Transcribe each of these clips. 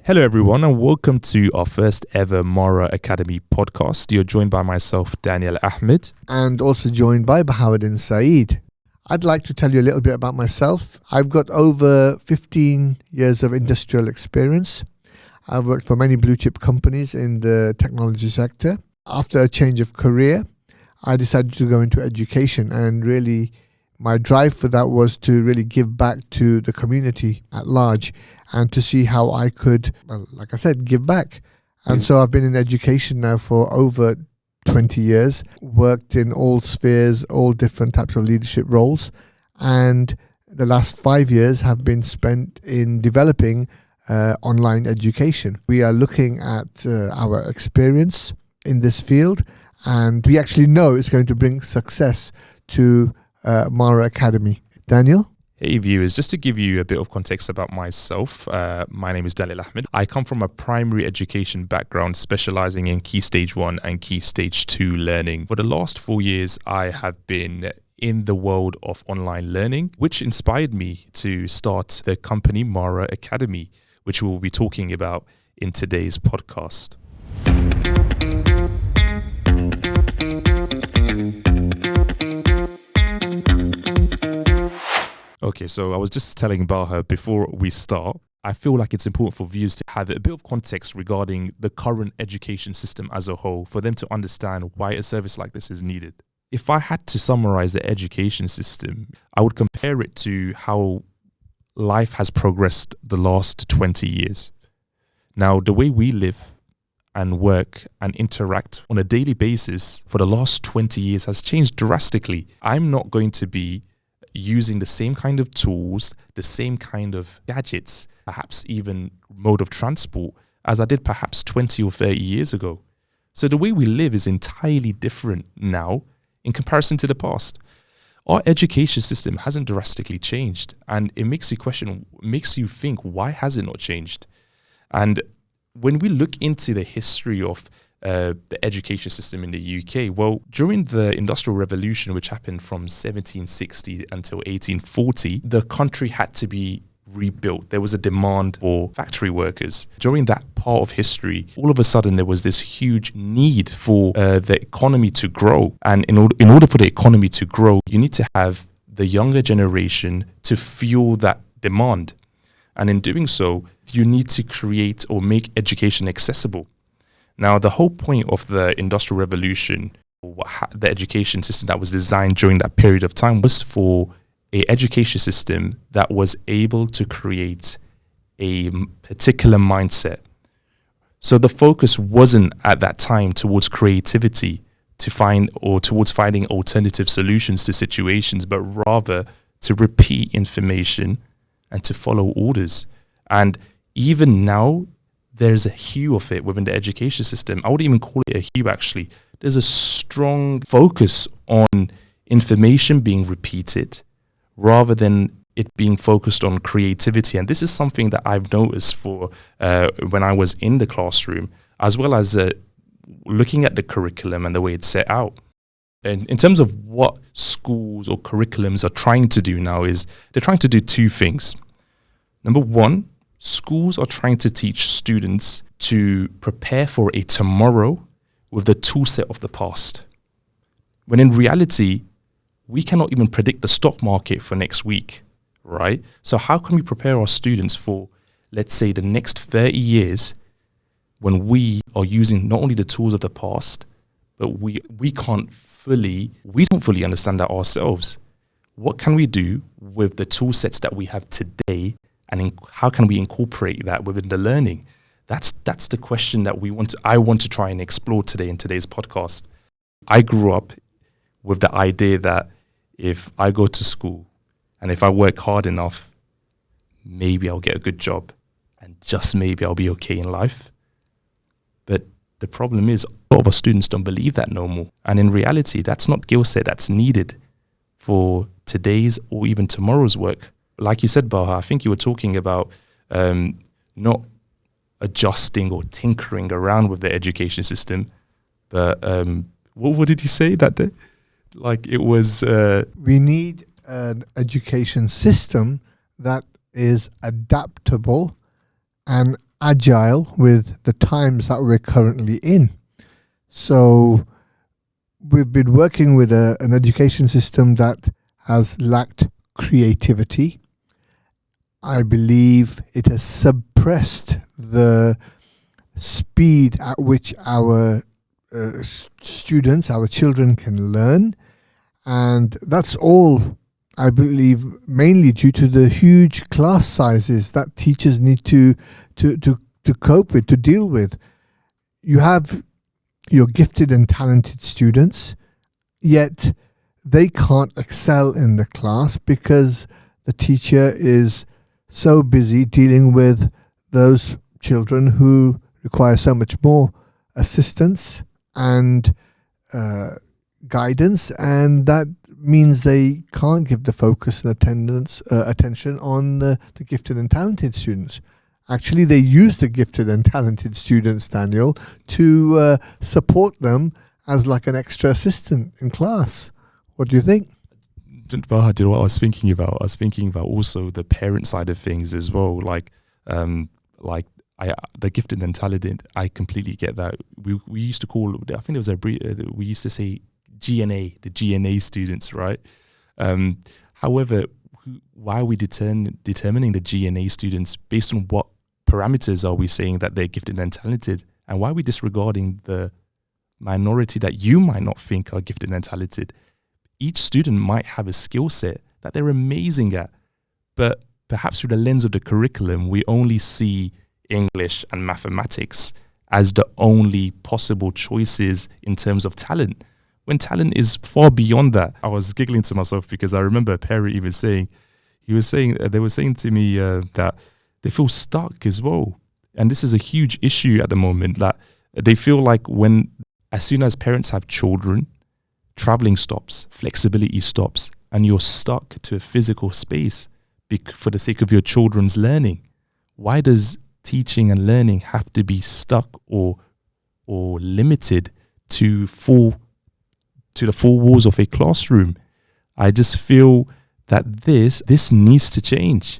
Hello, everyone, and welcome to our first ever Maara Academy podcast. You're joined by myself, Daniel Ahmed. And also joined by Bahauddin Saeed. I'd like to tell you a little bit about myself. I've got over 15 years of industrial experience. I've worked for many blue chip companies in the technology sector. After a change of career, I decided to go into education, and really my drive for that was to really give back to the community at large and to see how I could, well, like I said, give back. And so I've been in education now for over 20 years, worked in all spheres, all different types of leadership roles. And the last 5 years have been spent in developing online education. We are looking at our experience in this field, and we actually know it's going to bring success to Maara Academy. Daniel? Hey viewers, just to give you a bit of context about myself, my name is Daniel Ahmed. I come from a primary education background specializing in Key Stage 1 and Key Stage 2 learning. For the last 4 years, I have been in the world of online learning, which inspired me to start the company Maara Academy, which we'll be talking about in today's podcast. Okay, so I was just telling Baha before we start, I feel like it's important for viewers to have a bit of context regarding the current education system as a whole, for them to understand why a service like this is needed. If I had to summarize the education system, I would compare it to how life has progressed the last 20 years. Now, the way we live and work and interact on a daily basis for the last 20 years has changed drastically. I'm not going to be using the same kind of tools, the same kind of gadgets, perhaps even mode of transport as I did perhaps 20 or 30 years ago. So the way we live is entirely different now in comparison to the past. Our education system hasn't drastically changed, and it makes you think, why has it not changed? And when we look into the history of the education system in the UK, well, during the Industrial Revolution, which happened from 1760 until 1840, the country had to be rebuilt. There was a demand for factory workers. During that part of history, all of a sudden there was this huge need for the economy to grow. And in order for the economy to grow, you need to have the younger generation to fuel that demand. And in doing so, you need to create or make education accessible. Now, the whole point of the Industrial Revolution, the education system that was designed during that period of time, was for an education system that was able to create a particular mindset. So the focus wasn't at that time towards creativity towards finding alternative solutions to situations, but rather to repeat information and to follow orders. And even now, there's a hue of it within the education system. I wouldn't even call it a hue, actually. There's a strong focus on information being repeated rather than it being focused on creativity. And this is something that I've noticed for when I was in the classroom, as well as looking at the curriculum and the way it's set out. And in terms of what schools or curriculums are trying to do now is they're trying to do two things. Number one, schools are trying to teach students to prepare for a tomorrow with the tool set of the past. When in reality, we cannot even predict the stock market for next week, right? So how can we prepare our students for, let's say, the next 30 years when we are using not only the tools of the past, but we don't fully understand that ourselves. What can we do with the tool sets that we have today? And how can we incorporate that within the learning? That's the question that I want to try and explore today in today's podcast. I grew up with the idea that if I go to school and if I work hard enough, maybe I'll get a good job and just maybe I'll be okay in life. But the problem is a lot of our students don't believe that no more. And in reality, that's not skill set that's needed for today's or even tomorrow's work. Like you said, Baha, I think you were talking about not adjusting or tinkering around with the education system. But what did you say that day? Like it was... We need an education system that is adaptable and agile with the times that we're currently in. So we've been working with an education system that has lacked creativity. I believe it has suppressed the speed at which our students, our children can learn. And that's all, I believe, mainly due to the huge class sizes that teachers need to cope with, to deal with. You have your gifted and talented students, yet they can't excel in the class because the teacher is so busy dealing with those children who require so much more assistance and guidance, and that means they can't give the focus and attention on the gifted and talented students. Actually, they use the gifted and talented students, Daniel, to support them as like an extra assistant in class. What do you think? Baha, do you know what I was thinking about? I was thinking about also the parent side of things as well. Like the gifted and talented, I completely get that. We used to call, I think there was we used to say GNA, the GNA students, right? However, why are we determining the GNA students based on what parameters are we saying that they're gifted and talented? And why are we disregarding the minority that you might not think are gifted and talented? Each student might have a skill set that they're amazing at, but perhaps through the lens of the curriculum, we only see English and mathematics as the only possible choices in terms of talent, when talent is far beyond that. I was giggling to myself because I remember a parent even saying, they were saying to me that they feel stuck as well. And this is a huge issue at the moment, that they feel like as soon as parents have children, traveling stops, flexibility stops, and you're stuck to a physical space for the sake of your children's learning. Why does teaching and learning have to be stuck or limited to the four walls of a classroom? I just feel that this needs to change.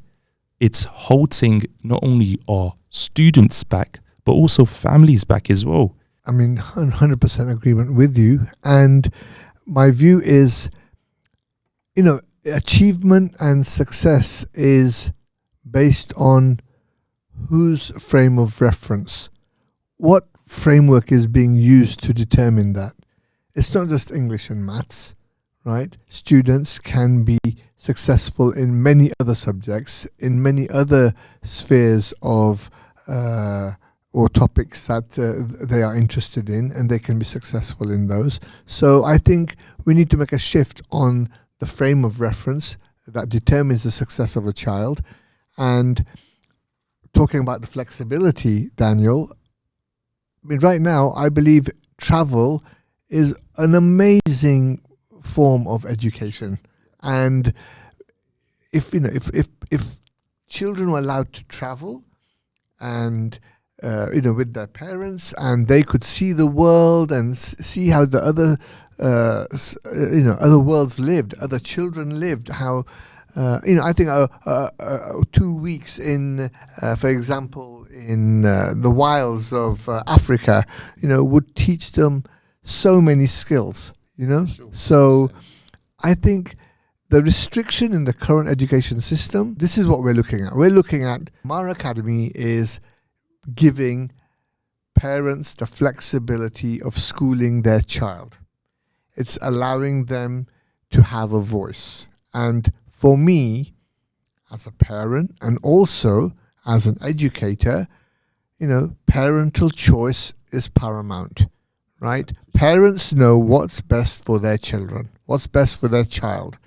It's holding not only our students back, but also families back as well. I mean, 100% agreement with you. And my view is, achievement and success is based on whose frame of reference. What framework is being used to determine that? It's not just English and maths, right? Students can be successful in many other subjects, in many other spheres of or topics that they are interested in, and they can be successful in those. So I think we need to make a shift on the frame of reference that determines the success of a child. And talking about the flexibility, Daniel, I mean, right now, I believe travel is an amazing form of education. And if children were allowed to travel and with their parents, and they could see the world and see how the other worlds lived, other children lived, how I think 2 weeks in, for example, in the wilds of Africa, would teach them so many skills. Sure. So I think the restriction in the current education system, this is what we're looking at. We're looking at Maara Academy is giving parents the flexibility of schooling their child. It's allowing them to have a voice. And for me, as a parent and also as an educator, parental choice is paramount, right? Parents know what's best for their children, what's best for their child.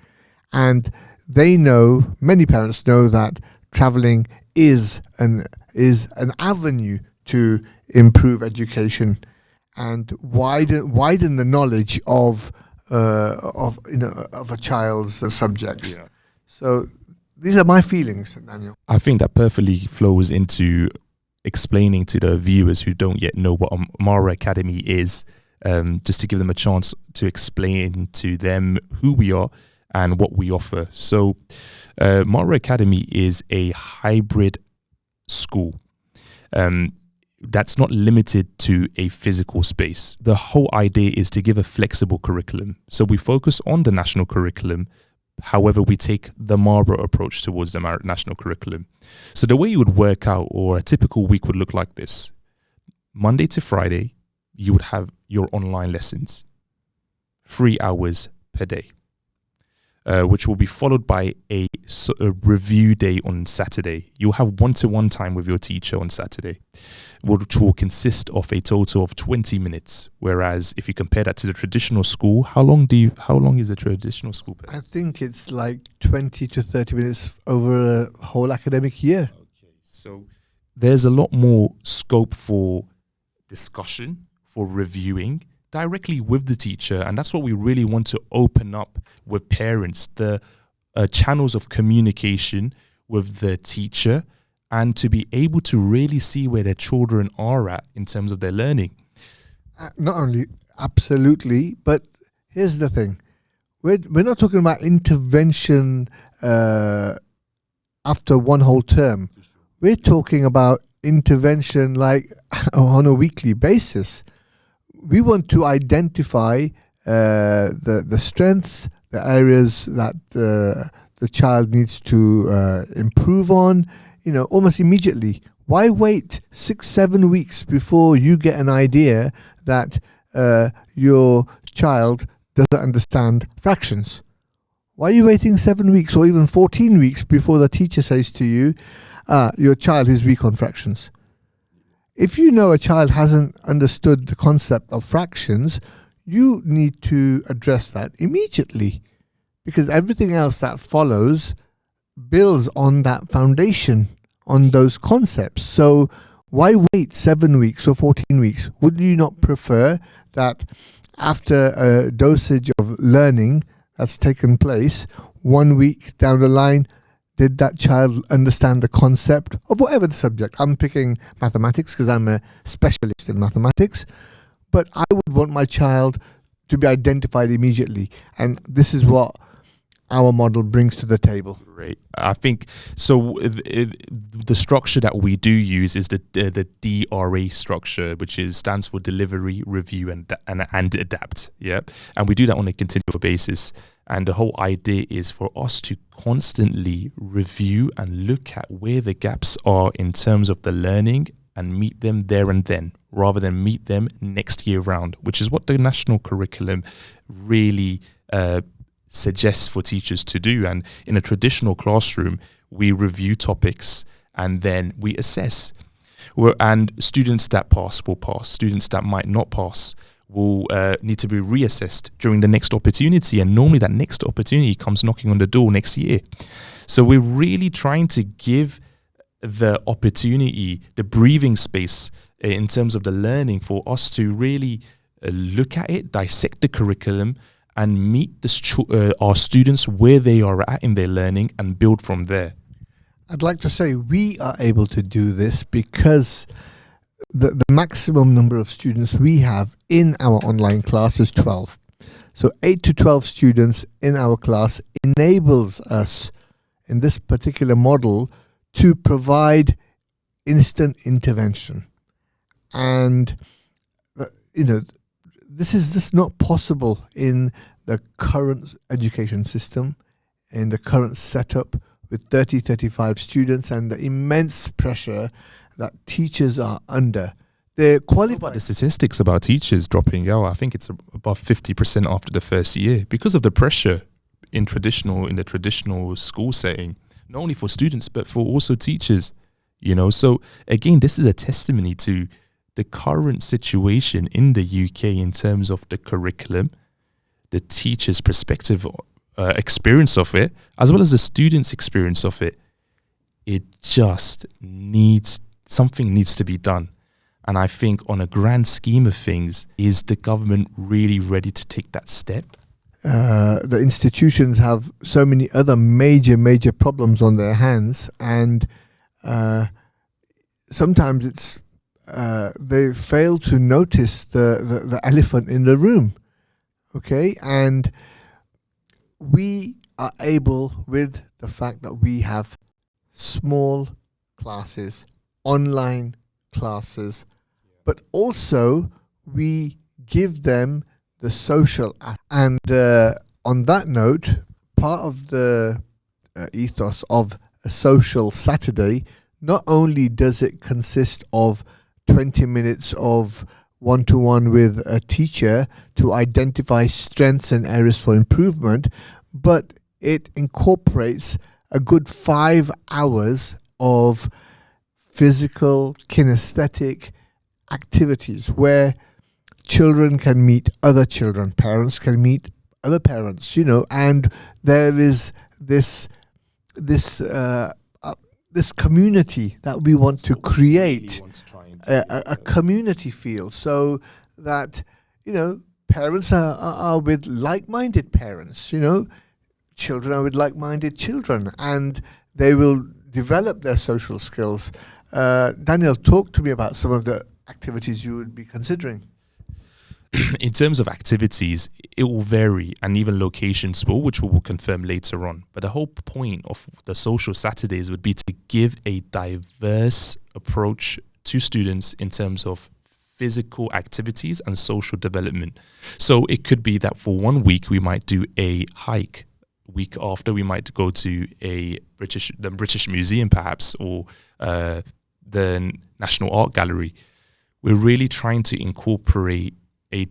And many parents know that traveling is an avenue to improve education and widen the knowledge of a child's subjects. Yeah. So these are my feelings, Daniel. I think that perfectly flows into explaining to the viewers who don't yet know what Maara Academy is, just to give them a chance to explain to them who we are and what we offer. So Maara Academy is a hybrid school. That's not limited to a physical space. The whole idea is to give a flexible curriculum. So we focus on the national curriculum. However, we take the Maara approach towards the national curriculum. So the way you would work out, or a typical week would look like this. Monday to Friday, you would have your online lessons, 3 hours per day, which will be followed by a review day on Saturday. You'll have one-to-one time with your teacher on Saturday, which will consist of a total of 20 minutes. Whereas if you compare that to the traditional school, how long is a traditional school? I think it's like 20 to 30 minutes over a whole academic year. Okay, so there's a lot more scope for discussion, for reviewing directly with the teacher, and that's what we really want to open up with parents, the channels of communication with the teacher, and to be able to really see where their children are at in terms of their learning. Not only, absolutely, but here's the thing. We're not talking about intervention after one whole term. We're talking about intervention like on a weekly basis. We want to identify the strengths, the areas that the child needs to improve on, almost immediately. Why wait 6-7 weeks before you get an idea that your child doesn't understand fractions? Why are you waiting 7 weeks or even 14 weeks before the teacher says to you, your child is weak on fractions? If you know a child hasn't understood the concept of fractions, you need to address that immediately, because everything else that follows builds on that foundation, on those concepts. So why wait 7 weeks or 14 weeks? Would you not prefer that after a dosage of learning that's taken place, 1 week down the line, did that child understand the concept of whatever the subject? I'm picking mathematics because I'm a specialist in mathematics, but I would want my child to be identified immediately. And this is what our model brings to the table. Right. I think so. The structure that we do use is the DRA structure, which stands for delivery, review, and adapt. Yeah, and we do that on a continual basis. And the whole idea is for us to constantly review and look at where the gaps are in terms of the learning and meet them there and then, rather than meet them next year round, which is what the national curriculum really suggests for teachers to do. And in a traditional classroom, we review topics and then we assess. And students that pass will pass. Students that might not pass will need to be reassessed during the next opportunity. And normally that next opportunity comes knocking on the door next year. So we're really trying to give the opportunity, the breathing space in terms of the learning for us to really look at it, dissect the curriculum, and meet our students where they are at in their learning and build from there. I'd like to say we are able to do this because the maximum number of students we have in our online class is 12. So 8 to 12 students in our class enables us in this particular model to provide instant intervention. And, this is just not possible in the current education system, in the current setup with 30, 35 students and the immense pressure that teachers are under. They're qualified. What about the statistics about teachers dropping out? I think it's above 50% after the first year because of the pressure in the traditional school setting, not only for students but for also teachers. So again, this is a testimony to the current situation in the UK in terms of the curriculum, the teacher's perspective, experience of it, as well as the student's experience of it. It just something needs to be done. And I think on a grand scheme of things, is the government really ready to take that step? The institutions have so many other major problems on their hands, and sometimes it's they fail to notice the elephant in the room. Okay, and we are able, with the fact that we have small classes, online classes, but also we give them the social. And on that note, part of the ethos of a social Saturday, not only does it consist of 20 minutes of one-to-one with a teacher to identify strengths and areas for improvement, but it incorporates a good 5 hours of physical, kinesthetic activities where children can meet other children, parents can meet other parents, and there is this community that we want to create, a community feel, so that parents are with like-minded parents, children are with like-minded children, and they will develop their social skills. Daniel, talk to me about some of the activities you would be considering. In terms of activities, it will vary, and even locations will, which we will confirm later on. But the whole point of the social Saturdays would be to give a diverse approach to students in terms of physical activities and social development. So it could be that for 1 week we might do a hike. Week after we might go to the British Museum perhaps, or the National Art Gallery. We're really trying to incorporate a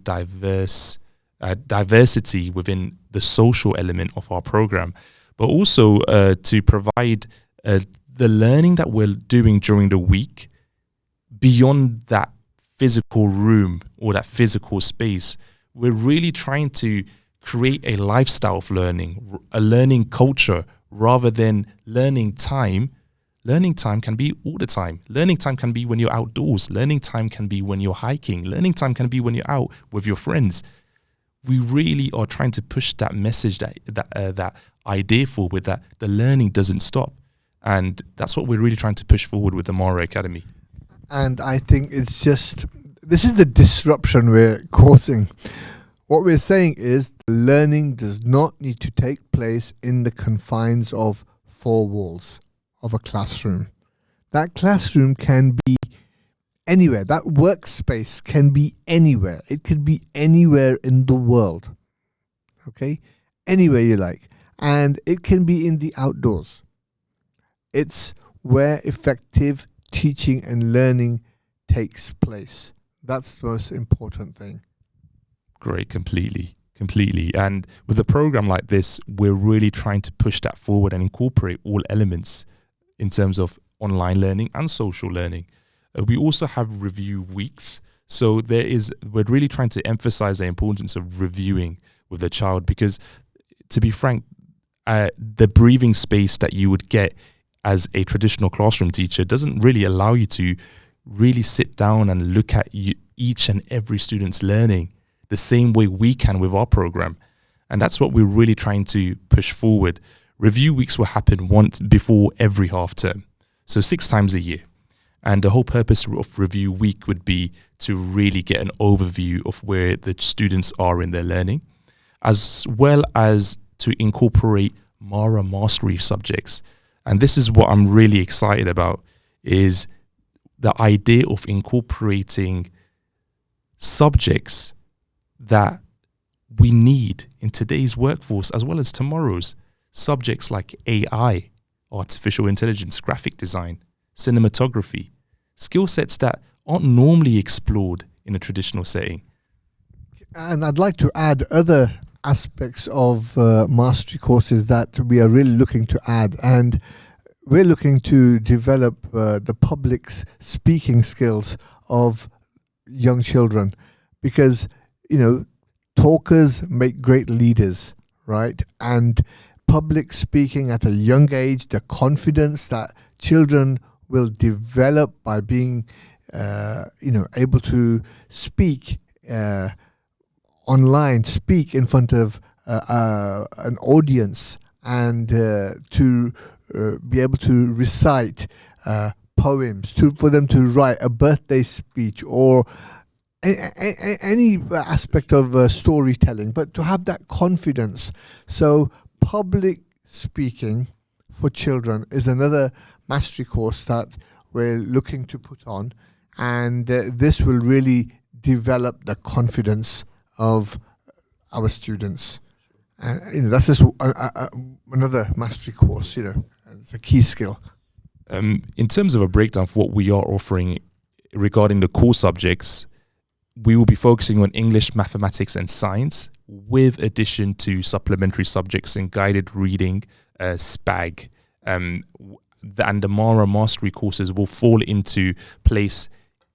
diversity within the social element of our program, but also to provide the learning that we're doing during the week beyond that physical room or that physical space. We're really trying to create a lifestyle of learning, a learning culture, rather than learning time. Learning time can be all the time. Learning time can be when you're outdoors. Learning time can be when you're hiking. Learning time can be when you're out with your friends. We really are trying to push that message, that idea forward, that the learning doesn't stop. And that's what we're really trying to push forward with the Maara Academy. And I think this is the disruption we're causing. What we're saying is learning does not need to take place in the confines of 4 walls of a classroom. That classroom can be anywhere. That workspace can be anywhere. It could be anywhere in the world. Okay? Anywhere you like. And it can be in the outdoors. It's where effective teaching and learning takes place. That's the most important thing. Great, completely. And with a program like this, we're really trying to push that forward and incorporate all elements in terms of online learning and social learning. We also have review weeks. So we're really trying to emphasize the importance of reviewing with the child, because to be frank, the breathing space that you would get as a traditional classroom teacher doesn't really allow you to really sit down and look at each and every student's learning the same way we can with our program. And that's what we're really trying to push forward. Review weeks will happen once before every half term, so 6 times a year. And the whole purpose of review week would be to really get an overview of where the students are in their learning, as well as to incorporate Maara mastery subjects. And this is what I'm really excited about, is the idea of incorporating subjects that we need in today's workforce as well as tomorrow's. Subjects like AI, artificial intelligence, graphic design, cinematography, skill sets that aren't normally explored in a traditional setting. And I'd like to add other aspects of mastery courses that we are really looking to add. And we're looking to develop the public speaking skills of young children, because, talkers make great leaders, right? And public speaking at a young age, the confidence that children will develop by being, able to speak online, speak in front of an audience, and to be able to recite poems, for them to write a birthday speech or any aspect of storytelling, but to have that confidence. So public speaking for children is another mastery course that we're looking to put on. And this will really develop the confidence of our students. That's just another mastery course, it's a key skill. In terms of a breakdown of what we are offering regarding the core subjects, we will be focusing on English, mathematics, and science, with addition to supplementary subjects in guided reading, SPAG, and the Maara Mastery courses will fall into place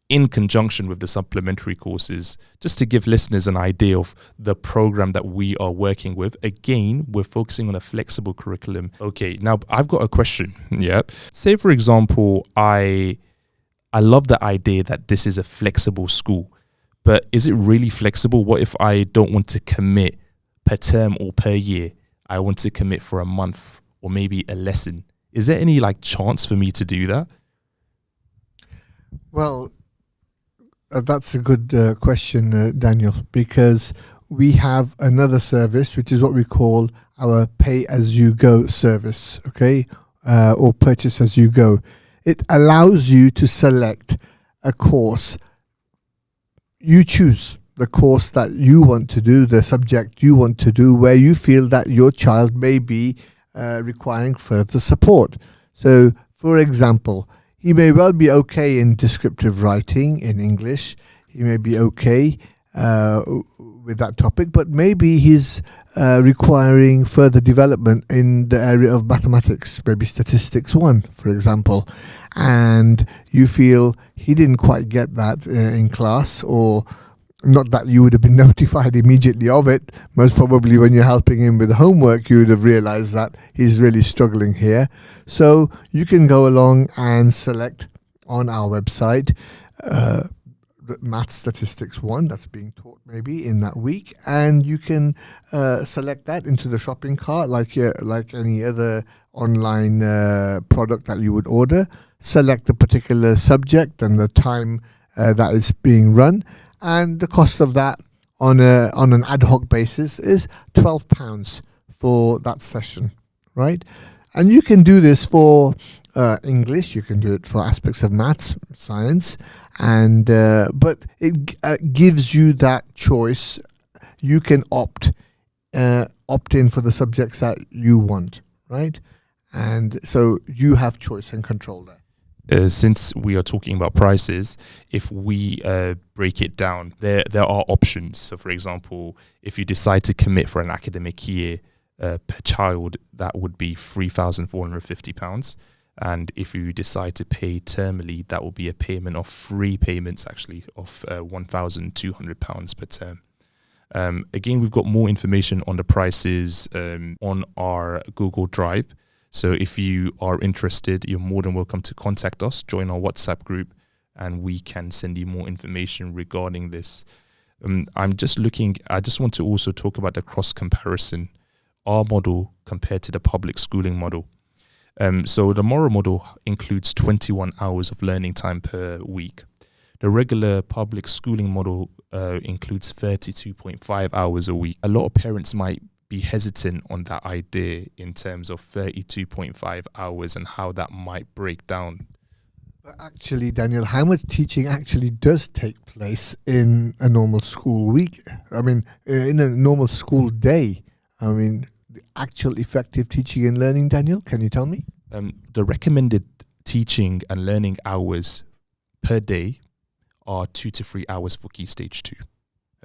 in conjunction with the supplementary courses, just to give listeners an idea of the program that we are working with. Again, we're focusing on a flexible curriculum. Okay, now I've got a question. Yeah. Say, for example, I love the idea that this is a flexible school, but is it really flexible? What if I don't want to commit per term or per year? I want to commit for a month or maybe a lesson. Is there any chance for me to do that? Well, that's a good question, Daniel, because we have another service, which is what we call our pay-as-you-go service, okay, or purchase-as-you-go. It allows you to select a course. You choose the course that you want to do, the subject you want to do, where you feel that your child may be requiring further support. So, for example, he may well be okay in descriptive writing in English. He may be okay with that topic, but maybe he's requiring further development in the area of mathematics, maybe statistics 1, for example, and you feel he didn't quite get that in class, or not that you would have been notified immediately of it. Most probably when you're helping him with homework, you would have realized that he's really struggling here. So you can go along and select on our website the Math Statistics 1 that's being taught maybe in that week, and you can select that into the shopping cart like any other online product that you would order. Select the particular subject and the time that is being run, and the cost of that on an ad hoc basis is £12 for that session, right? And you can do this for English, you can do it for aspects of maths, science, and but it gives you that choice. You can opt in for the subjects that you want, right? And so you have choice and control there. Since we are talking about prices, if we break it down, there are options. So, for example, if you decide to commit for an academic year per child, that would be £3,450. And if you decide to pay termly, that will be a payment of 3 payments, actually, of £1,200 per term. Again, we've got more information on the prices on our Google Drive. So if you are interested, you're more than welcome to contact us, join our WhatsApp group, and we can send you more information regarding this. I just want to also talk about the cross comparison, our model compared to the public schooling model. So the Maara model includes 21 hours of learning time per week. The regular public schooling model includes 32.5 hours a week. A lot of parents might be hesitant on that idea in terms of 32.5 hours and how that might break down. But actually, Daniel, how much teaching actually does take place in a normal school week? I mean, in a normal school day? I mean, the actual effective teaching and learning, Daniel, can you tell me? The recommended teaching and learning hours per day are 2 to 3 hours for Key Stage 2.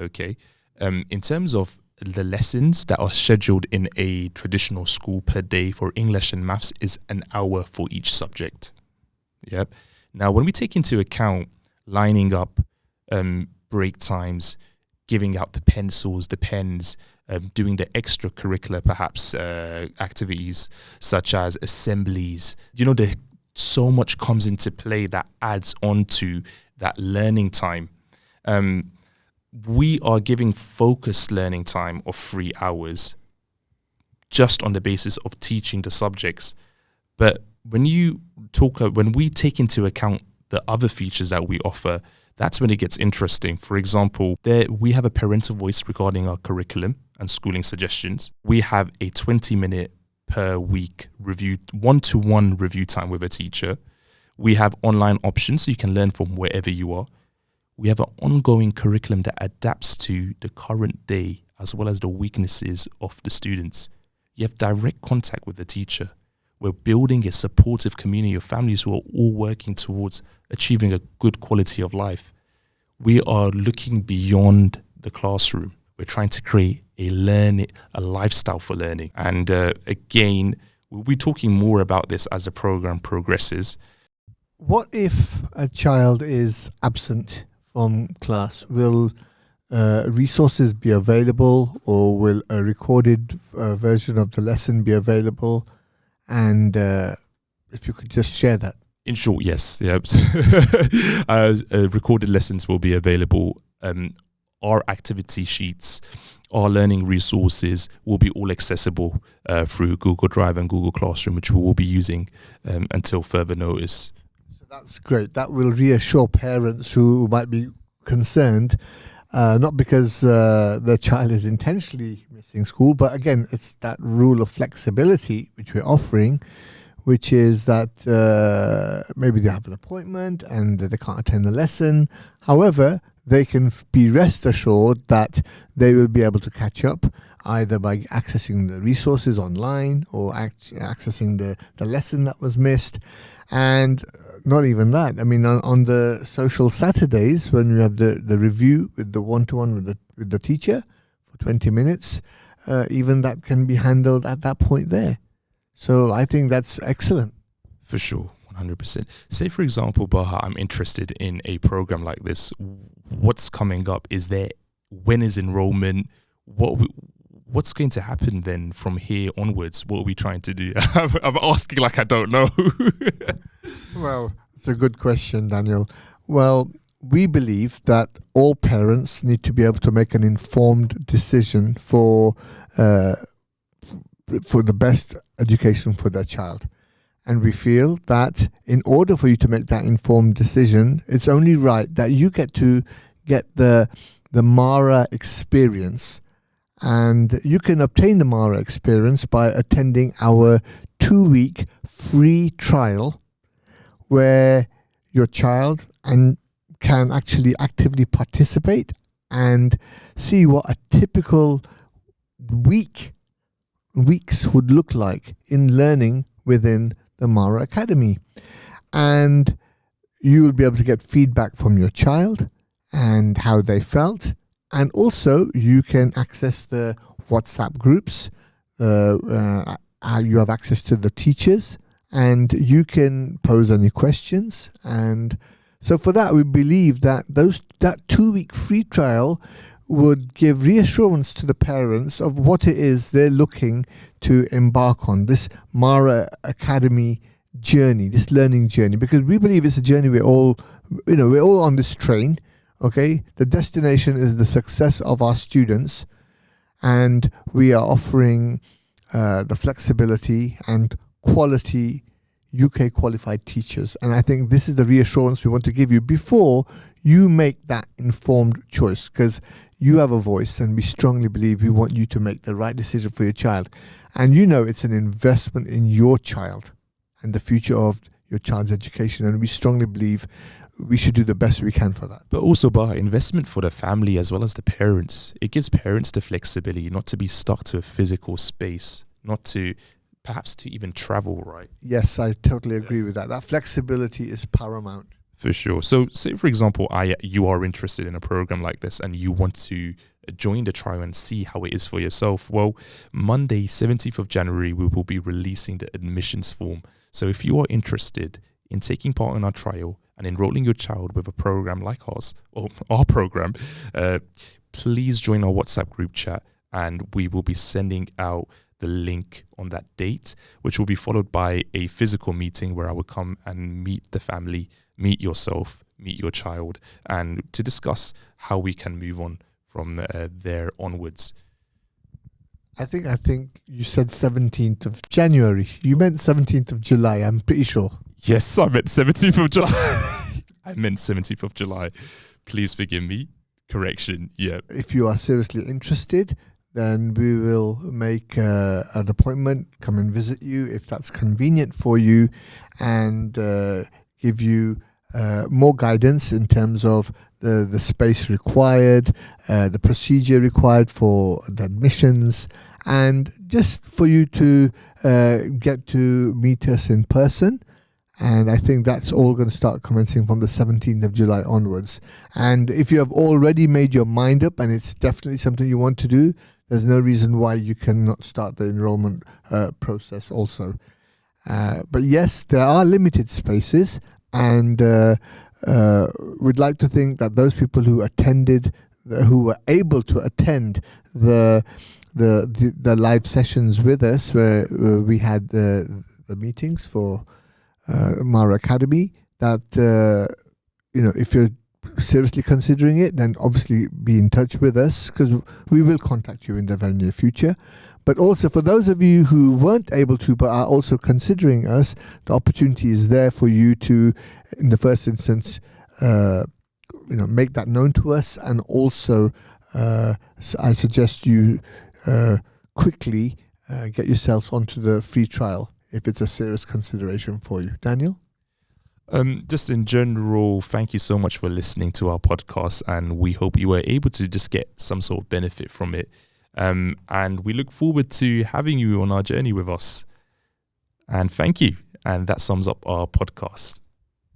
Okay. In terms of the lessons that are scheduled in a traditional school per day for English and maths is an hour for each subject. Yep. Now, when we take into account lining up break times, giving out the pencils, the pens, doing the extracurricular perhaps activities such as assemblies, so much comes into play that adds on to that learning time. We are giving focused learning time of 3 hours just on the basis of teaching the subjects. But when we take into account the other features that we offer, that's when it gets interesting. For example, we have a parental voice regarding our curriculum and schooling suggestions. We have a 20-minute per week review, one-to-one review time with a teacher. We have online options so you can learn from wherever you are. We have an ongoing curriculum that adapts to the current day as well as the weaknesses of the students. You have direct contact with the teacher. We're building a supportive community of families who are all working towards achieving a good quality of life. We are looking beyond the classroom. We're trying to create a lifestyle for learning. And again, we'll be talking more about this as the program progresses. What if a child is absent from class? Will resources be available, or will a recorded version of the lesson be available? And if you could just share that. In short, yes. Yep. Recorded lessons will be available. Our activity sheets, our learning resources will be all accessible through Google Drive and Google Classroom, which we will be using until further notice. So that's great. That will reassure parents who might be concerned, not because their child is intentionally missing school, but again, it's that rule of flexibility which we're offering, which is that maybe they have an appointment and they can't attend the lesson. However, they can be rest assured that they will be able to catch up either by accessing the resources online or accessing the lesson that was missed. And not even that. I mean, on the social Saturdays, when we have the review with the one-to-one with the teacher for 20 minutes, even that can be handled at that point there. So I think that's excellent. For sure, 100%. Say, for example, Baha, I'm interested in a program like this. What's coming up? When is enrollment? What's going to happen then from here onwards? What are we trying to do? I'm asking like I don't know. Well, it's a good question, Daniel. Well, we believe that all parents need to be able to make an informed decision for the best education for their child. And we feel that in order for you to make that informed decision, it's only right that you get to get the Maara experience. And you can obtain the Maara experience by attending our 2-week free trial, where your child can actually actively participate and see what a typical weeks would look like in learning within the Maara Academy. And you will be able to get feedback from your child and how they felt. And also you can access the WhatsApp groups. You have access to the teachers and you can pose any questions. And so for that, we believe that that 2-week free trial would give reassurance to the parents of what it is they're looking to embark on, this Maara Academy journey, this learning journey, because we believe it's a journey we're all on this train. Okay, the destination is the success of our students, and we are offering the flexibility and quality UK qualified teachers. And I think this is the reassurance we want to give you before you make that informed choice, because you have a voice and we strongly believe we want you to make the right decision for your child. And it's an investment in your child and the future of your child's education. And we strongly believe we should do the best we can for that. But also, Baha, investment for the family as well as the parents. It gives parents the flexibility not to be stuck to a physical space, not to perhaps to even travel, right? Yes, I totally agree with that. That flexibility is paramount. For sure. So say, for example, you are interested in a program like this and you want to join the trial and see how it is for yourself. Well, Monday, 17th of January, we will be releasing the admissions form. So if you are interested in taking part in our trial and enrolling your child with a program like ours, or our program, please join our WhatsApp group chat and we will be sending out the link on that date, which will be followed by a physical meeting where I will come and meet the family, meet yourself, meet your child, and to discuss how we can move on from there onwards. I think you said 17th of January. You meant 17th of July, I'm pretty sure. Yes, I meant 17th of July. I meant 17th of July. Please forgive me. Correction, yeah. If you are seriously interested, then we will make an appointment, come and visit you if that's convenient for you, and give you more guidance in terms of the space required, the procedure required for the admissions, and just for you to get to meet us in person. And I think that's all going to start commencing from the 17th of July onwards. And if you have already made your mind up and it's definitely something you want to do, there's no reason why you cannot start the enrollment process also. But yes, there are limited spaces, and we'd like to think that those people who were able to attend the live sessions with us, where we had the meetings for Maara Academy, that if you're seriously considering it, then obviously be in touch with us, because we will contact you in the very near future. But also for those of you who weren't able to but are also considering us, the opportunity is there for you to, in the first instance, make that known to us. And also I suggest you quickly get yourself onto the free trial if it's a serious consideration for you. Daniel? Just in general, thank you so much for listening to our podcast, and we hope you were able to just get some sort of benefit from it. And we look forward to having you on our journey with us. And thank you. And that sums up our podcast.